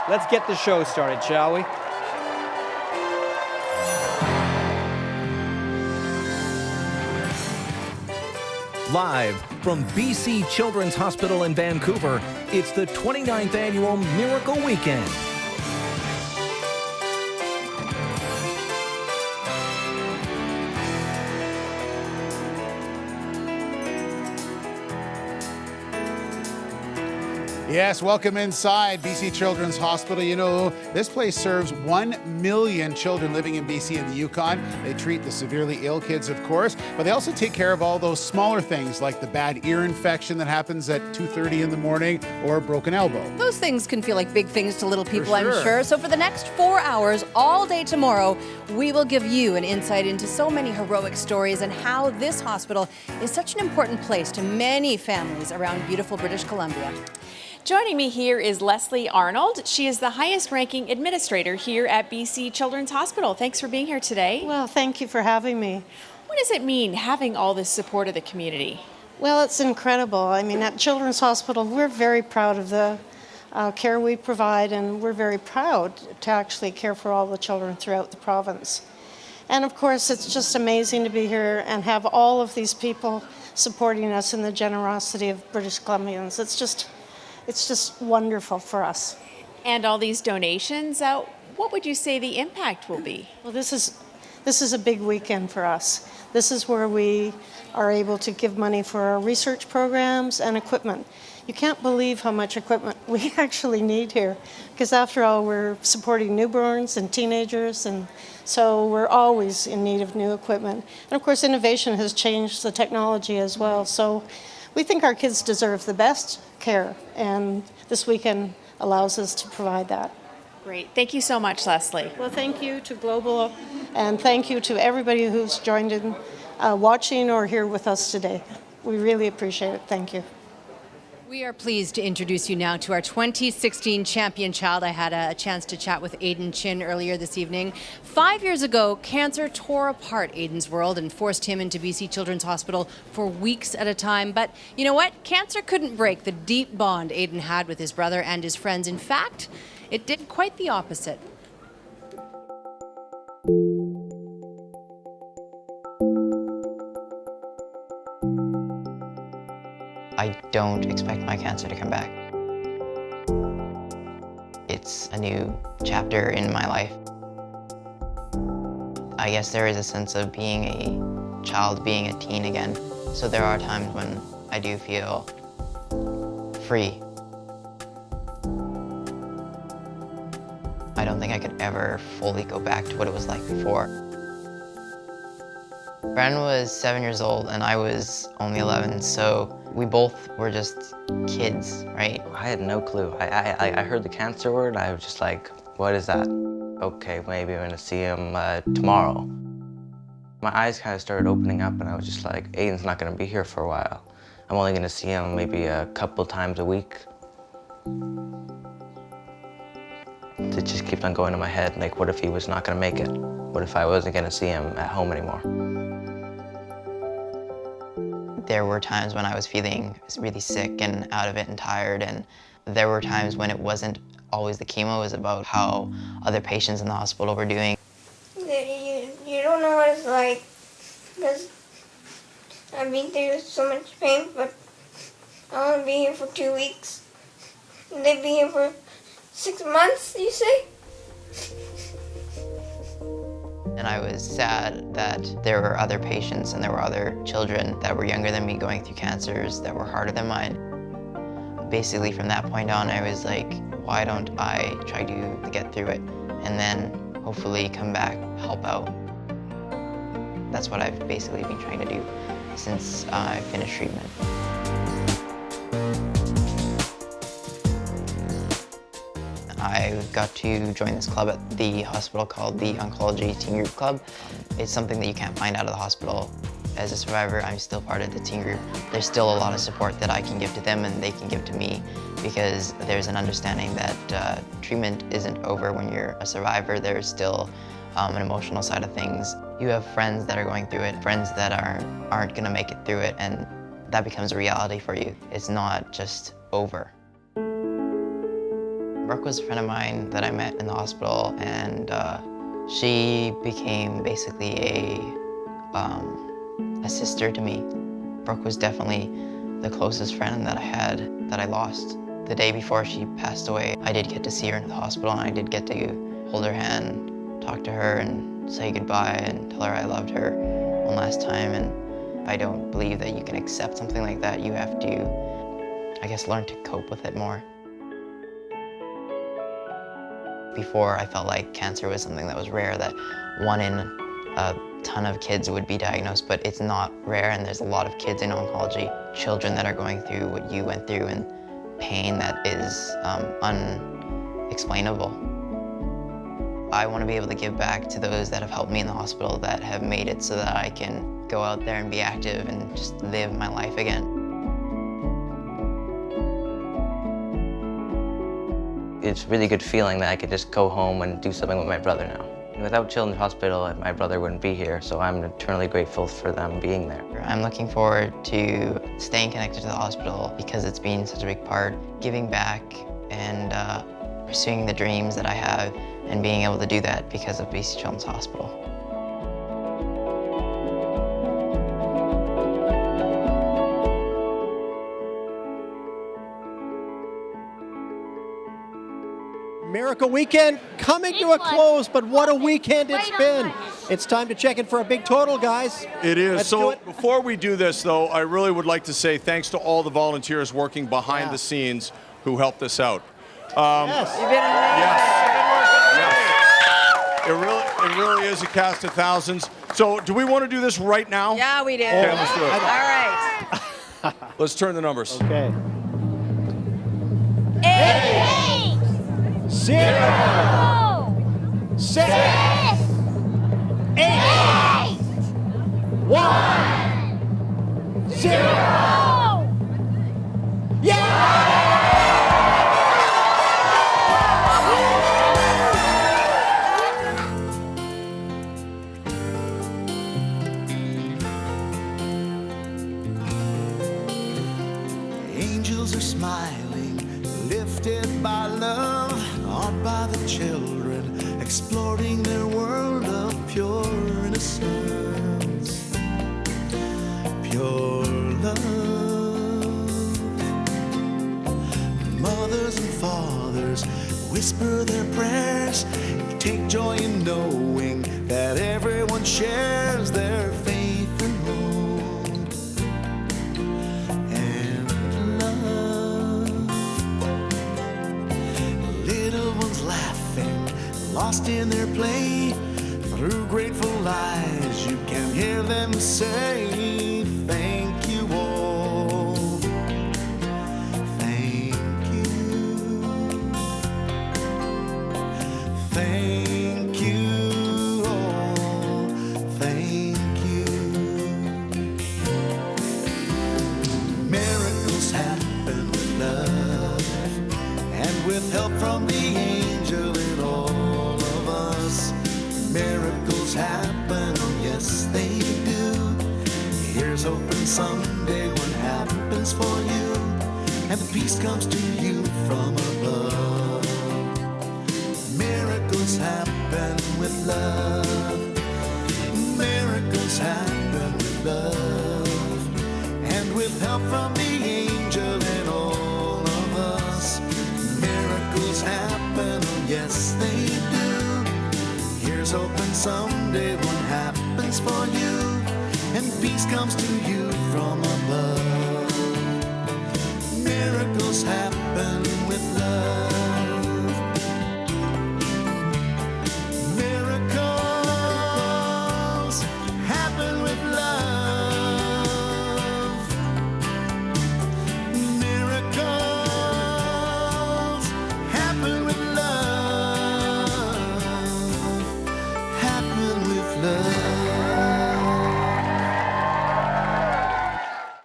let's get the show started, shall we? Live from BC Children's Hospital in Vancouver, it's the 29th Annual Miracle Weekend. Yes, welcome inside BC Children's Hospital. You know, this place serves 1 million children living in BC and the Yukon. They treat the severely ill kids, of course, but they also take care of all those smaller things like the bad ear infection that happens at 2:30 in the morning or a broken elbow. Those things can feel like big things to little people, For sure. I'm sure. So for the next 4 hours, all day tomorrow, we will give you an insight into so many heroic stories and how this hospital is such an important place to many families around beautiful British Columbia. Joining me here is Leslie Arnold. She is the highest ranking administrator here at BC Children's Hospital. Thanks for being here today. Well, thank you for having me. What does it mean having all this support of the community? Well, it's incredible. I mean, at Children's Hospital, we're very proud of the care we provide, and we're very proud to actually care for all the children throughout the province. And of course, it's just amazing to be here and have all of these people supporting us in the generosity of British Columbians. It's just wonderful for us. And all these donations, what would you say the impact will be? Well, this is a big weekend for us. This is where we are able to give money for our research programs and equipment. You can't believe how much equipment we actually need here, because after all, we're supporting newborns and teenagers, and so we're always in need of new equipment. And of course, innovation has changed the technology as well. So we think our kids deserve the best care, and this weekend allows us to provide that. Great. Thank you so much, Leslie. Well, thank you to Global, and thank you to everybody who's joined in, watching or here with us today. We really appreciate it. Thank you. We are pleased to introduce you now to our 2016 champion child. I had a chance to chat with Aidan Chin earlier this evening. 5 years ago, cancer tore apart Aidan's world and forced him into BC Children's Hospital for weeks at a time. But you know what? Cancer couldn't break the deep bond Aidan had with his brother and his friends. In fact, it did quite the opposite. I don't expect my cancer to come back. It's a new chapter in my life. I guess there is a sense of being a child, being a teen again. So there are times when I do feel free. I don't think I could ever fully go back to what it was like before. Bren was 7 years old and I was only 11, so we both were just kids, right? I had no clue. I heard the cancer word, I was just like, what is that? Okay, maybe I'm gonna see him tomorrow. My eyes kind of started opening up and I was just like, Aidan's not gonna be here for a while. I'm only gonna see him maybe a couple times a week. It just keeps on going in my head, like what if he was not gonna make it? What if I wasn't gonna see him at home anymore? There were times when I was feeling really sick and out of it and tired, and there were times when it wasn't always the chemo, it was about how other patients in the hospital were doing. You don't know what it's like, because I've been through so much pain, but I want to be here for 2 weeks. And they'd be here for 6 months, you say? And I was sad that there were other patients and there were other children that were younger than me going through cancers that were harder than mine. Basically from that point on, I was like, why don't I try to get through it and then hopefully come back, help out. That's what I've basically been trying to do since I finished treatment. I got to join this club at the hospital called the Oncology Teen Group Club. It's something that you can't find out of the hospital. As a survivor, I'm still part of the teen group. There's still a lot of support that I can give to them and they can give to me, because there's an understanding that treatment isn't over when you're a survivor. There's still an emotional side of things. You have friends that are going through it, friends that aren't gonna make it through it, and that becomes a reality for you. It's not just over. Brooke was a friend of mine that I met in the hospital, and she became basically a sister to me. Brooke was definitely the closest friend that I had that I lost. The day before she passed away, I did get to see her in the hospital, and I did get to hold her hand, talk to her, and say goodbye, and tell her I loved her one last time. And I don't believe that you can accept something like that. You have to, I guess, learn to cope with it more. Before, I felt like cancer was something that was rare, that one in a ton of kids would be diagnosed, but it's not rare, and there's a lot of kids in oncology, children that are going through what you went through, and pain that is unexplainable. I want to be able to give back to those that have helped me in the hospital, that have made it so that I can go out there and be active and just live my life again. It's a really good feeling that I could just go home and do something with my brother now. Without Children's Hospital, my brother wouldn't be here, so I'm eternally grateful for them being there. I'm looking forward to staying connected to the hospital because it's been such a big part, giving back and pursuing the dreams that I have, and being able to do that because of BC Children's Hospital. Miracle Weekend coming to a close, but what a weekend it's been. It's time to check in for a big total, guys. It is. Let's do So it. before we do this, though, I really would like to say thanks to all the volunteers working behind the scenes who helped us out. Yes. You've been amazing. Yes. It really is a cast of thousands. So do we want to do this right now? Yeah, we do. Okay, let's do it. All right. Let's turn the numbers. Okay. 8, 0, 6, 8, 1, 0. Angels are smiling, lifted by love, awed by the children, exploring their world of pure innocence, pure love. Mothers and fathers whisper their prayers, take joy in knowing that everyone shares their faith and hope and love. Little ones laughing, lost in their play, through grateful eyes you can hear them say, thank you all, thank you, thank you all, thank you. Miracles happen with love and with help from the angel in all of us. Miracles happen, oh yes they do. Here's hoping someday what happens for you, and the peace comes to you from above. Miracles happen with love. Miracles happen with love, and with help from the angel in all of us. Miracles happen, oh yes they do. Here's hoping someday what happens for you, and peace comes to you from above.